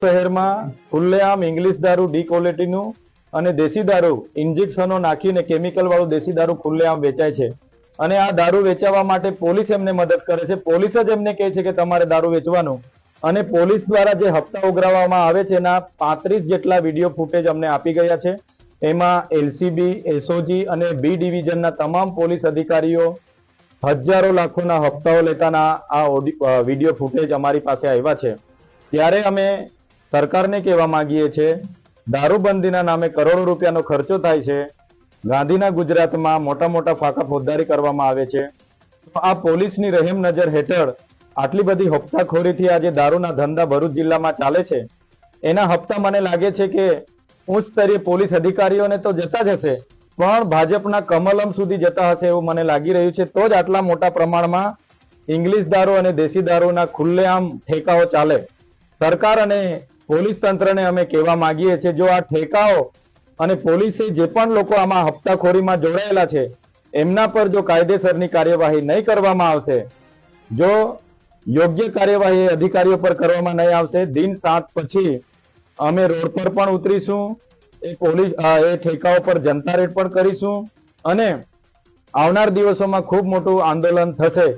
શહેરમાં ખુલ્લેઆમ ઇંગ્લિશ દારૂ ડી ક્વોલિટીનું અને દેશી દારૂ ઇન્જેક્શનો નાખીને કેમિકલ વાળું દેશી દારૂ ખુલ્લેઆમ વેચાય છે અને આ દારૂ વેચાવા માટે પોલીસ એમને મદદ કરે છે. પોલીસ જ એમને કહે છે કે તમારે દારૂ વેચવાનું અને પોલીસ દ્વારા જે હપ્તા ઉઘરાવવામાં આવે છે એના 35 જેટલા વિડીયો ફૂટેજ અમને આપી ગયા છે. એમાં એલસીબી, એસઓજી અને બી ડિવિઝનના તમામ પોલીસ અધિકારીઓ હજારો લાખોના હપ્તાઓ લેતાના આ વિડીયો ફૂટેજ અમારી પાસે આવ્યા છે. ત્યારે અમે સરકારને કહેવા માંગીએ છીએ, દારૂબંધીના નામે કરોડો રૂપિયાનો ખર્ચો થાય છે. ગાંધીના ગુજરાતમાં મોટા મોટા ફાંકા ફોજદારી કરવામાં આવે છે. આ પોલીસની રહેમ નજર હેઠળ આટલી બધી હપ્તાખોરીથી આ જે દારૂના ધંધા ભરૂચ જિલ્લામાં ચાલે છે એના હપ્તા મને લાગે છે કે ઉચ્ચ સ્તરીય પોલીસ અધિકારીઓને તો જતા જ હશે, પણ ભાજપના કમલમ સુધી જતા હશે એવું મને લાગી રહ્યું છે. તો જ આટલા મોટા પ્રમાણમાં ઇંગ્લિશ દારૂ અને દેશી દારૂના ખુલ્લેઆમ ઠેકાઓ ચાલે. સરકાર અને પોલીસ તંત્રને અમે કહેવા માંગીએ છીએ, જો આ ઠેકાઓ અને પોલીસે જે પણ લોકો આમાં હપ્તાખોરીમાં જોડાયેલા છે એમના પર જો કાયદેસરની કાર્યવાહી નહીં કરવામાં આવશે, જો યોગ્ય કાર્યવાહી અધિકારીઓ પર કરવામાં નહીં આવશે, દિન 7 પછી અમે રોડ પર પણ ઉતરીશું, એ ઠેકાઓ પર જનતા રેડ પણ કરીશું અને આવનાર દિવસોમાં ખૂબ મોટું આંદોલન થશે.